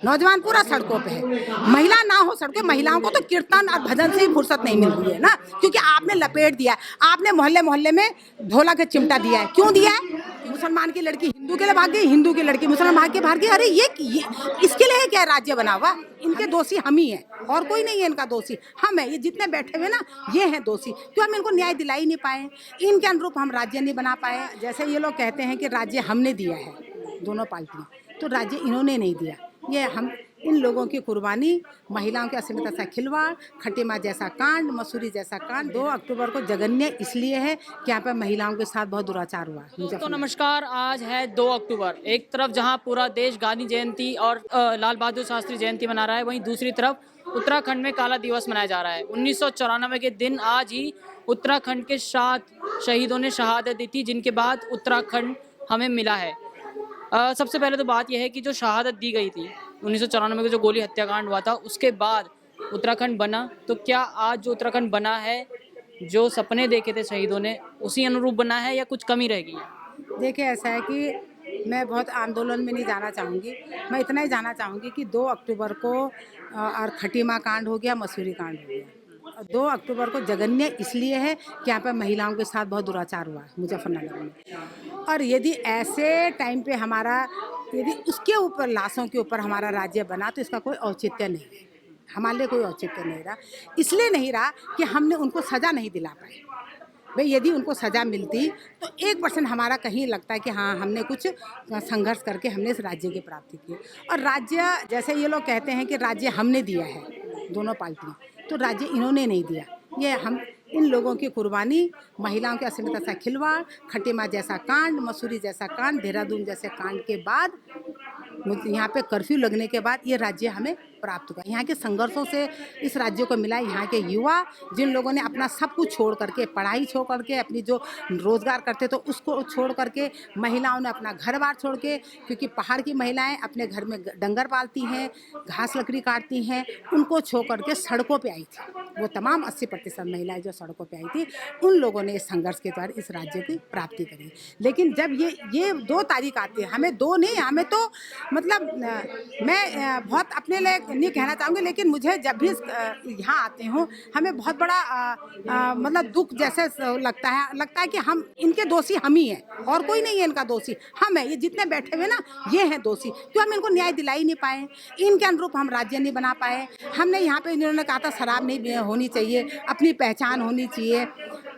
नौजवान पूरा सड़कों पे है। महिला ना हो सड़कों, महिलाओं को तो कीर्तन और भजन से ही फुर्सत नहीं मिल रही है ना, क्योंकि आपने लपेट दिया है। आपने मोहल्ले मोहल्ले में ढोला का चिमटा दिया है। क्यों दिया है? मुसलमान की लड़की हिंदू के लिए भाग गई, हिंदू की लड़की मुसलमान भाग के भाग गई। अरे ये इसके लिए क्या राज्य बना हुआ? इनके दोषी हम ही हैं, और कोई नहीं है इनका दोषी, हम है। ये जितने बैठे हुए ना, ये हैं दोषी। क्यों हम इनको न्याय दिला ही नहीं पाए, इनके अनुरूप हम राज्य नहीं बना पाए। जैसे ये लोग कहते हैं कि राज्य हमने दिया है, दोनों पार्टियां, तो राज्य इन्होंने नहीं दिया। ये हम इन लोगों की कुर्बानी, महिलाओं के अस्मिता से खिलवाड़, खटीमा जैसा कांड, मसूरी जैसा कांड 2 अक्टूबर को जघन्य इसलिए है कि यहाँ पर महिलाओं के साथ बहुत दुराचार हुआ। तो नमस्कार, आज है 2 अक्टूबर। एक तरफ जहां पूरा देश गांधी जयंती और लाल बहादुर शास्त्री जयंती मना रहा है, वहीं दूसरी तरफ उत्तराखंड में काला दिवस मनाया जा रहा है। 1994 के दिन आज ही उत्तराखंड के 7 शहीदों ने शहादत दी थी, जिनके बाद उत्तराखंड हमें मिला है। सबसे पहले तो बात यह है कि जो शहादत दी गई थी 1994 में, जो गोली हत्याकांड हुआ था, उसके बाद उत्तराखंड बना। तो क्या आज जो उत्तराखंड बना है, जो सपने देखे थे शहीदों ने, उसी अनुरूप बना है या कुछ कमी रह गई है? देखिए, ऐसा है कि मैं बहुत आंदोलन में नहीं जाना चाहूँगी। मैं इतना ही जाना चाहूँगी कि 2 अक्टूबर को और खटीमा कांड हो गया, मसूरी कांड हो गया। 2 अक्टूबर को जघन्य इसलिए है कि यहाँ पर महिलाओं के साथ बहुत दुराचार हुआ है मुजफ्फरनगर में। और यदि ऐसे टाइम पे यदि उसके ऊपर, लाशों के ऊपर हमारा राज्य बना, तो इसका कोई औचित्य नहीं है। हमारे लिए कोई औचित्य नहीं रहा। इसलिए नहीं रहा कि हमने उनको सज़ा नहीं दिला पाए। भाई, यदि उनको सज़ा मिलती तो 1% हमारा कहीं लगता है कि हाँ, हमने कुछ संघर्ष करके हमने इस राज्य की प्राप्ति की। और राज्य, जैसे ये लोग कहते हैं कि राज्य हमने दिया है, दोनों पार्टियां, तो राज्य इन्होंने नहीं दिया। ये हम इन लोगों की कुर्बानी, महिलाओं के अस्मिता से खिलवाड़, खटीमा जैसा कांड, मसूरी जैसा कांड, देहरादून जैसे कांड के बाद, यहाँ पे कर्फ्यू लगने के बाद ये राज्य हमें प्राप्त हुआ। यहाँ के संघर्षों से इस राज्य को मिला। यहाँ के युवा, जिन लोगों ने अपना सब कुछ छोड़ करके, पढ़ाई छोड़ करके, अपनी जो रोज़गार करते तो उसको छोड़ करके, महिलाओं ने अपना घर बार छोड़ के, क्योंकि पहाड़ की महिलाएं अपने घर में डंगर पालती हैं, घास लकड़ी काटती हैं, उनको छोड़ करके सड़कों पे आई थी। वो तमाम 80% महिलाएं जो सड़कों पे आई थी, उन लोगों ने इस संघर्ष के द्वारा इस राज्य की प्राप्ति करी। लेकिन जब ये 2 तारीख आती है, हमें 2 नहीं, हमें तो मतलब मैं बहुत अपने लिए नहीं कहना चाहूँगी, लेकिन मुझे जब भी यहाँ आती हूँ, हमें बहुत बड़ा मतलब दुख जैसे लगता है कि हम, इनके दोषी हम ही हैं, और कोई नहीं है इनका दोषी, हम है। ये जितने बैठे हुए ना, ये हैं दोषी। क्यों हम इनको न्याय दिला ही नहीं पाए, इनके अनुरूप हम राज्य नहीं बना पाए। हमने यहाँ पे, इन्होंने कहा था शराब नहीं होनी चाहिए, अपनी पहचान होनी चाहिए,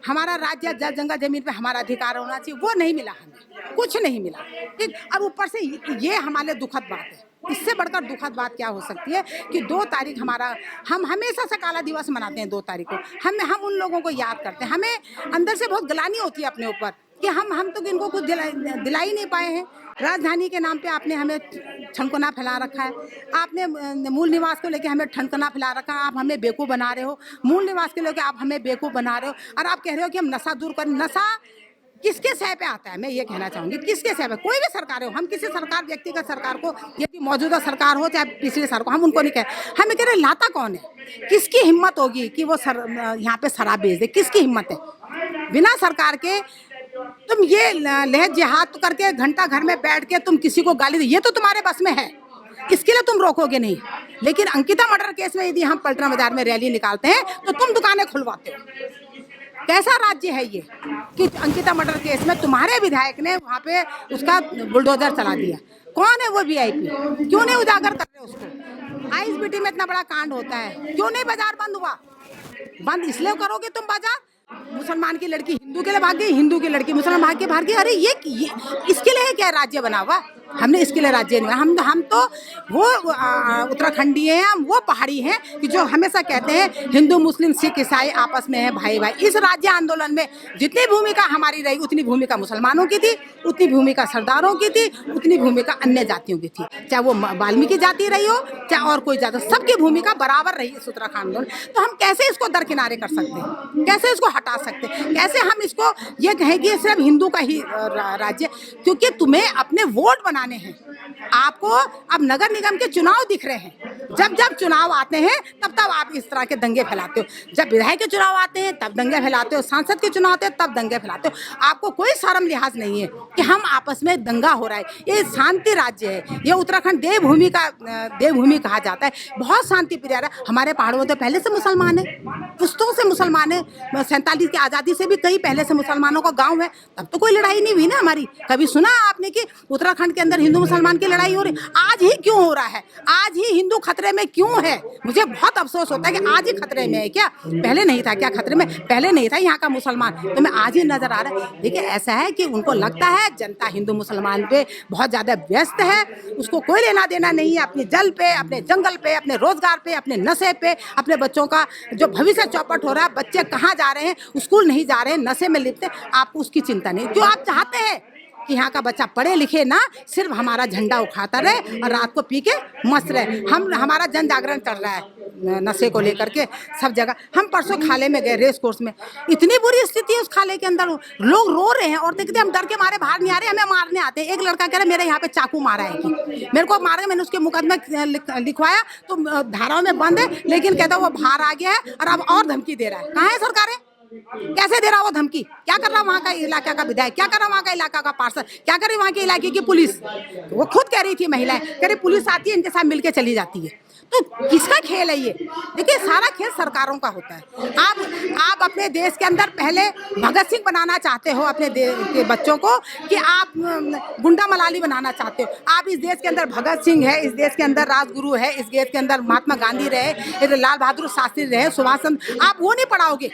हमारा राज्य जंगल जमीन पे हमारा अधिकार होना चाहिए, वो नहीं मिला, हमें कुछ नहीं मिला। ठीक, और ऊपर से ये हमारे दुखद बात है। इससे बढ़कर दुखद बात क्या हो सकती है कि 2 तारीख हमारा, हम हमेशा से काला दिवस मनाते हैं 2 तारीख को। हम उन लोगों को याद करते हैं। हमें अंदर से बहुत ग्लानि होती है अपने ऊपर कि हम तो इनको कुछ दिला ही नहीं पाए हैं। राजधानी के नाम पे आपने हमें ठनकना फैला रखा है। आपने मूल निवास को लेके हमें ठनकना फैला रखा है। आप हमें बेवकूफ़ बना रहे हो। मूल निवास के लेके आप हमें बेवकूफ़ बना रहे हो, और आप कह रहे हो कि हम नशा दूर करें। नशा किसके सह पे आता है? मैं ये कहना चाहूँगी, किसके सह पे? कोई भी सरकार हो, हम किसी सरकार, व्यक्तिगत सरकार को, यदि मौजूदा सरकार हो चाहे पिछली सरकार को, हम उनको नहीं कह रहे। हमें कह रहे लाता कौन है? किसकी हिम्मत होगी कि वो यहाँ पे शराब बेच दे? किसकी हिम्मत है? बिना सरकार के तुम ये लहज जिहाद करके घंटा घर में बैठ के तुम किसी को गाली दे, ये तो तुम्हारे बस में है, इसके लिए तुम रोकोगे नहीं। लेकिन अंकिता मर्डर केस में यदि हम पलटन बाजार में रैली निकालते हैं तो तुम दुकानें खुलवाते हो। कैसा राज्य है ये कि अंकिता मर्डर केस में तुम्हारे विधायक ने वहाँ पे उसका बुलडोजर चला दिया? कौन है वो वीआईपी? क्यों नहीं उजागर कर रहे उसको? आईएसबीटी में इतना बड़ा कांड होता है, क्यों नहीं बाजार बंद हुआ? बंद इसलिए करोगे तुम बाजार, मुसलमान की लड़की हिंदू के लिए भाग गई, हिंदू की लड़की मुसलमान भाग के भाग गई। अरे ये इसके लिए क्या राज्य बना हुआ? हमने इसके लिए राज्य नहीं, हम तो वो उत्तराखंडी हैं, हम वो पहाड़ी हैं कि जो हमेशा कहते हैं हिंदू मुस्लिम सिख ईसाई आपस में है भाई भाई। इस राज्य आंदोलन में जितनी भूमिका हमारी रही, उतनी भूमिका मुसलमानों की थी, उतनी भूमिका सरदारों की थी, उतनी भूमिका अन्य जातियों की थी। चाहे वो वाल्मीकि जाति रही हो, चाहे और कोई जाति, सबकी भूमिका बराबर रही इस उत्तराखंड आंदोलन। तो हम कैसे इसको दरकिनारे कर सकते हैं? कैसे इसको हटा सकते हैं? कैसे हम इसको ये कहें कि सिर्फ हिंदू का ही राज्य? क्योंकि तुम्हें अपने वोट बनाने हैं, आपको अब नगर निगम के चुनाव दिख रहे हैं, जब जब चुनाव आते हैं तब तब आप इस तरह के दंगे फैलाते हो। जब विधायक के चुनाव आते हैं तब दंगे फैलाते हो, सांसद के चुनाव आते हैं तब दंगे फैलाते हो। आपको कोई शर्म लिहाज नहीं है कि हम आपस में दंगा हो रहा है। ये शांति राज्य है, ये उत्तराखंड देवभूमि कहा जाता है, बहुत शांति प्रिय है। हमारे पहाड़ों में तो पहले से मुसलमान है, पुश्तों से मुसलमान है, 47 की आज़ादी से भी कई पहले से मुसलमानों का गाँव है, तब तो कोई लड़ाई नहीं हुई ना हमारी। कभी सुना आपने कि उत्तराखंड के अंदर हिंदू मुसलमान की लड़ाई हो रही? आज ही क्यों हो रहा है? आज ही हिंदू खतरे में क्यों है? मुझे बहुत अफसोस होता है कि आज ही खतरे में है। क्या पहले नहीं था? क्या खतरे में पहले नहीं था यहाँ का मुसलमान? तो मैं आज ही नजर आ रहा है। देखिए, ऐसा है कि उनको लगता है जनता हिंदू मुसलमान पे बहुत ज्यादा व्यस्त है, उसको कोई लेना देना नहीं है अपनी जल पे, अपने जंगल पे, अपने रोजगार पे, अपने नशे पे, अपने बच्चों का जो भविष्य चौपट हो रहा है, बच्चे कहाँ जा रहे हैं, स्कूल नहीं जा रहे हैं, नशे में लिप्त हैं, आपको उसकी चिंता नहीं। जो आप चाहते हैं कि यहाँ का बच्चा पढ़े लिखे ना, सिर्फ हमारा झंडा उठाता रहे और रात को पी के मस्त रहे। हमारा जन जागरण चल रहा है नशे को लेकर के सब जगह। हम परसों खाले में गए, रेस कोर्स में, इतनी बुरी स्थिति है उस खाले के अंदर, लोग रो रहे हैं और देखते हम डर के मारे बाहर नहीं आ रहे, हमें मारने आते हैं। एक लड़का कह रहा है मेरे यहाँ पे चाकू मारा है कि मेरे को मारा, मैंने उसके मुकदमे लिखवाया तो धाराओं में बंद है, लेकिन कहता वो बाहर आ गया है और अब और धमकी दे रहा है। कहाँ है सरकारें? कैसे दे रहा वो धमकी? क्या कर रहा वहाँ का इलाका का विधायक? क्या कर रहा वहाँ का इलाका का पार्षद? क्या कर रही वहाँ के इलाके की पुलिस? वो खुद कह रही थी, महिलाएं कह रही पुलिस आती है इनके साथ मिलके चली जाती है। तो किसका खेल है ये? देखिए, सारा खेल सरकारों का होता है। आप अपने देश के अंदर पहले भगत सिंह बनाना चाहते हो अपने के बच्चों को, कि आप गुंडा मलाली बनाना चाहते हो? आप इस देश के अंदर भगत सिंह है, इस देश के अंदर राजगुरु है, इस देश के अंदर महात्मा गांधी रहे, इधर लाल बहादुर शास्त्री रहे, सुभाष चंद्र, आप वो नहीं पढ़ाओगे?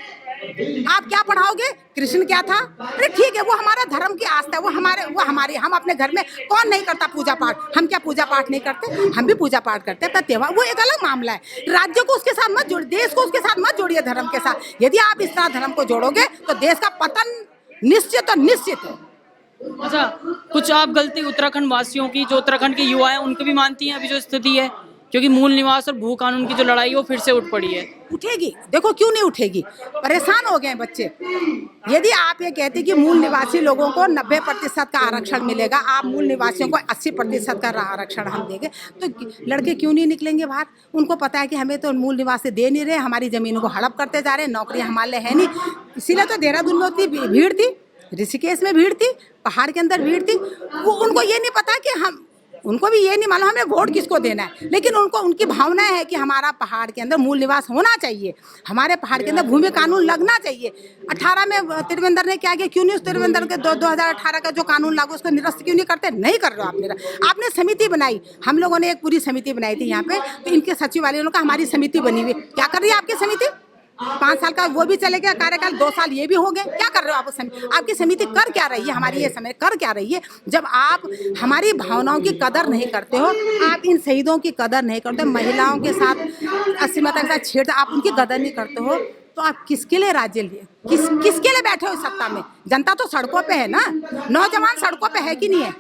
आप क्या पढ़ाओगे? कृष्ण क्या था? अरे ठीक है, वो हमारा धर्म की आस्था है, वो हमारी, हम अपने घर में कौन नहीं करता पूजा पाठ? हम क्या पूजा पाठ नहीं करते? हम भी पूजा पाठ करते हैं, पर त्योहार वो एक अलग मामला है। राज्य को उसके साथ मत जोड़िए, देश को उसके साथ मत जोड़िए धर्म के साथ। यदि आप इस तरह धर्म को जोड़ोगे तो देश का पतन निश्चित और निश्चित है। अच्छा, कुछ आप गलती उत्तराखंड वासियों की, जो उत्तराखंड के युवा हैं, उनकी भी मानती हैं अभी जो स्थिति है? क्योंकि मूल निवास और भू कानून की जो लड़ाई है वो फिर से उठ पड़ी है। उठेगी, देखो क्यों नहीं उठेगी? परेशान हो गए हैं बच्चे। यदि आप ये कहते कि मूल निवासी लोगों को 90% का आरक्षण मिलेगा, आप मूल निवासियों को 80% का आरक्षण हम देंगे, तो लड़के क्यों नहीं निकलेंगे बाहर? उनको पता है कि हमें तो मूल निवासी दे नहीं रहे, हमारी ज़मीनों को हड़प करते जा रहे हैं, नौकरियाँ हमारे है नहीं। इसीलिए तो देहरादून में उतनी भीड़ थी, ऋषिकेश में भीड़ थी, पहाड़ के अंदर भीड़ थी। वो उनको ये नहीं पता कि उनको भी ये नहीं मालूम हमें वोट किसको देना है, लेकिन उनकी भावना है कि हमारा पहाड़ के अंदर मूल निवास होना चाहिए, हमारे पहाड़ के अंदर भूमि कानून लगना चाहिए। 18 में त्रिवेंद्र ने क्या किया? क्यों नहीं उस त्रिवेंद्र के 2018 का जो कानून लागू उसको निरस्त क्यों नहीं करते? नहीं कर रहे हो आपने समिति बनाई, हम लोगों ने एक पूरी समिति बनाई थी यहाँ पे, तो इनके सचिवालयों का हमारी समिति बनी हुई। क्या कर रही है आपकी समिति? 5 साल का वो भी चले गया कार्यकाल, 2 साल ये भी हो गए। क्या कर रहे हो आप? आपकी समिति कर क्या रही है? हमारी ये समय कर क्या रही है? जब आप हमारी भावनाओं की कदर नहीं करते हो, आप इन शहीदों की कदर नहीं करते, महिलाओं के साथ असीमता के साथ छेड़ते, आप उनकी कदर नहीं करते हो, तो आप किसके लिए राज्य लिए, किसके लिए बैठे हो सत्ता में? जनता तो सड़कों पे है ना, नौजवान सड़कों पे है कि नहीं है?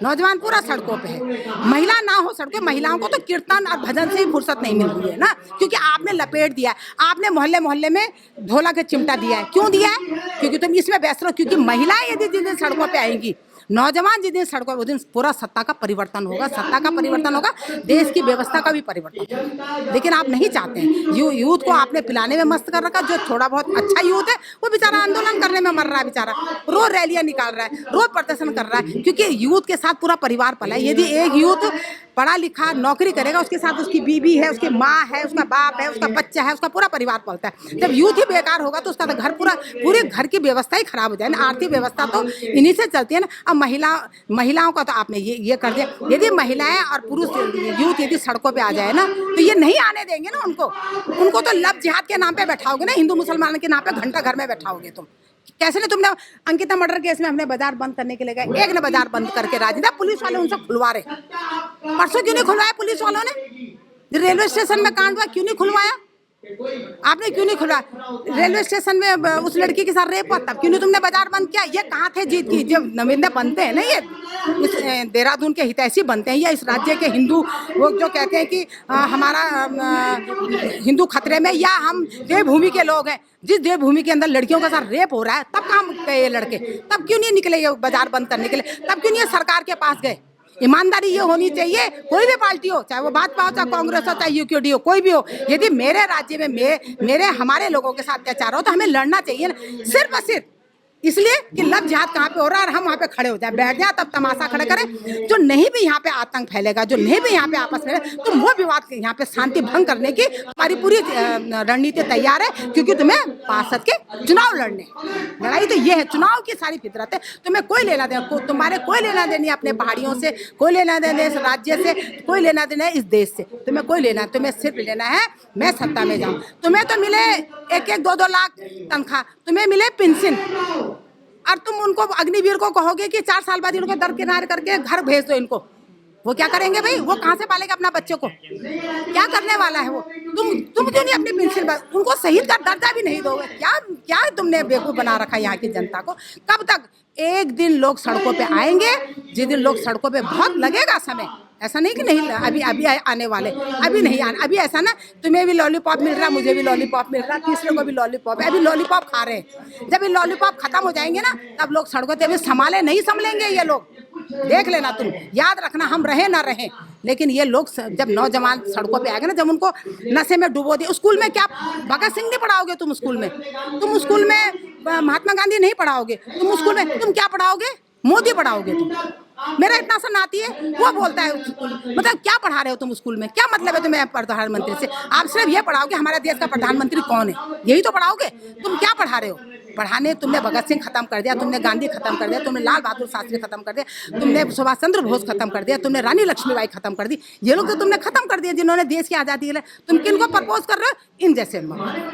नौजवान पूरा सड़कों पे है। महिला ना हो सड़कों, महिलाओं को तो कीर्तन और भजन से ही फुर्सत नहीं मिल रही है ना, क्योंकि आपने लपेट दिया, आपने मोहल्ले मोहल्ले में ढोला के चिमटा दिया है। क्यों दिया है? क्योंकि तुम इसमें व्यस्त रहो। क्योंकि महिलाएं यदि जिस दिन सड़कों पे आएंगी, नौजवान जिस दिन सड़कों, उस दिन पूरा सत्ता का परिवर्तन होगा, सत्ता का परिवर्तन होगा, देश की व्यवस्था का भी परिवर्तन होगा। लेकिन आप नहीं चाहते हैं। यूथ को आपने पिलाने में मस्त कर रखा। जो थोड़ा बहुत अच्छा यूथ है वो बेचारा आंदोलन करने में मर रहा है, बेचारा रोज रैलियां निकाल रहा है, रोज प्रदर्शन कर रहा है, क्योंकि यूथ के साथ पूरा परिवार पला है। यदि एक यूथ पढ़ा लिखा नौकरी करेगा, उसके साथ उसकी बीवी है, उसकी माँ है, उसका बाप है, उसका बच्चा है, उसका पूरा परिवार पलता है। जब यूथ ही बेकार होगा तो उसका तो घर पूरे घर की व्यवस्था ही खराब हो जाए ना। आर्थिक व्यवस्था तो इन्हीं से चलती है ना। अब महिलाओं का तो आपने ये कर दिया। यदि महिलाएं और पुरुष यूथ यदि सड़कों पे आ जाए ना, तो ये नहीं आने देंगे ना उनको तो लब जिहाद के नाम पे बैठाओगे ना, हिंदू मुसलमान के नाम पे घंटा घर में बैठाओगे तुम। कैसे नहीं? तुमने अंकिता मर्डर केस में हमने बाजार बंद करने के लिए गए, एक ने बाजार बंद करके राजी था, पुलिस वाले उनसे खुलवा रहे। परसों क्यों नहीं खुलवाया पुलिस वालों ने? रेलवे स्टेशन में कांड हुआ, क्यों नहीं खुलवाया? आपने क्यों नहीं खुलवाया? रेलवे स्टेशन में उस लड़की के साथ रेप हुआ, तब क्यों नहीं तुमने बाजार बंद किया? ये कहाँ थे जीत की? जब नुमाइंदे बनते हैं ना, ये इस देहरादून के हितैषी बनते हैं या इस राज्य के हिंदू, वो जो कहते हैं कि हमारा हिंदू खतरे में, या हम देवभूमि के लोग हैं, जिस देवभूमि के अंदर लड़कियों के साथ रेप हो रहा है, तब कहाँ गए ये लड़के? तब क्यों नहीं निकले ये बाजार बंद करने के लिए? तब क्यों नहीं सरकार के पास गए? ईमानदारी ये होनी चाहिए, कोई भी पार्टी हो, चाहे वो भाजपा हो, चाहे कांग्रेस हो, चाहे यूकेडी हो, कोई भी हो। यदि मेरे राज्य में मेरे हमारे लोगों के साथ अत्याचार हो तो हमें लड़ना चाहिए ना, सिर्फ और सिर्फ इसलिए कि लव जिहाद कहाँ पे हो रहा है और हम वहाँ पे खड़े हो जाए, बैठ जाए, तब तमाशा खड़े करें। जो नहीं भी यहाँ पे आतंक फैलेगा, जो नहीं भी यहाँ पे आपस में, तो वो विवाद यहाँ पे शांति भंग करने की हमारी पूरी रणनीति तैयार है, क्योंकि तुम्हें पार्षद के चुनाव लड़ने, लड़ाई तो ये है, चुनाव की सारी फितरत है। तुम्हें कोई लेना देना, तुम्हारे कोई लेना देनी है अपने पहाड़ियों से, कोई लेना देना इस राज्य से, कोई लेना देना है इस देश से, तुम्हें कोई लेना, तुम्हें सिर्फ लेना है मैं सत्ता में जाऊँ। तुम्हें तो मिले 1-1, 2-2 लाख तनख्वाह, तुम्हें मिले पेंशन, और तुम उनको अग्निवीर को कहोगे कि 4 साल बाद इनको दरकिनार करके घर भेज दो इनको, वो क्या करेंगे भाई? वो कहाँ से पालेगा अपना बच्चों को? क्या करने वाला है वो? तुम क्यों नहीं अपनी पेंशन, उनको शहीद का दर्जा भी नहीं दोगे? क्या तुमने बेवकूफ़ बना रखा है यहाँ की जनता को? कब तक? एक दिन लोग सड़कों पे आएंगे, जिस दिन लोग सड़कों पे बहुत लगेगा समय, ऐसा नहीं कि नहीं, अभी आने वाले, अभी नहीं आने, अभी ऐसा ना तुम्हें भी लॉलीपॉप मिल रहा, मुझे भी लॉलीपॉप मिल रहा, तीसरे को भी लॉलीपॉप है, अभी लॉलीपॉप खा रहे हैं। जब ये लॉलीपॉप खत्म हो जाएंगे ना, तब लोग सड़कों पे, अभी संभाले नहीं संभलेंगे ये लोग, देख लेना तुम, याद रखना, हम रहे ना रहे, लेकिन ये लोग जब नौजवान सड़कों पे आएंगे ना, जब उनको नशे में डुबो दिए, स्कूल में क्या भगत सिंह नहीं पढ़ाओगे तुम स्कूल में? तुम स्कूल में महात्मा गांधी नहीं पढ़ाओगे, तुम स्कूल में तुम क्या पढ़ाओगे? मोदी पढ़ाओगे तुम। मेरा इतना सा नाती है, वो बोलता है मतलब क्या पढ़ा रहे हो तुम स्कूल में? क्या मतलब है तुम्हें प्रधानमंत्री से? आप सिर्फ ये पढ़ाओगे हमारे देश का प्रधानमंत्री कौन है, यही तो पढ़ाओगे। तुम क्या पढ़ा रहे हो? पढ़ाने तुमने भगत सिंह खत्म कर दिया, तुमने गांधी खत्म कर दिया, तुमने लाल बहादुर शास्त्री खत्म कर दिया, तुमने सुभाष चंद्र बोस खत्म कर दिया, तुमने रानी लक्ष्मीबाई खत्म कर दी। ये लोग तो तुमने खत्म कर दिया जिन्होंने देश की आज़ादी के लिए। तुम किनको प्रपोज कर रहे हो? इन जैसे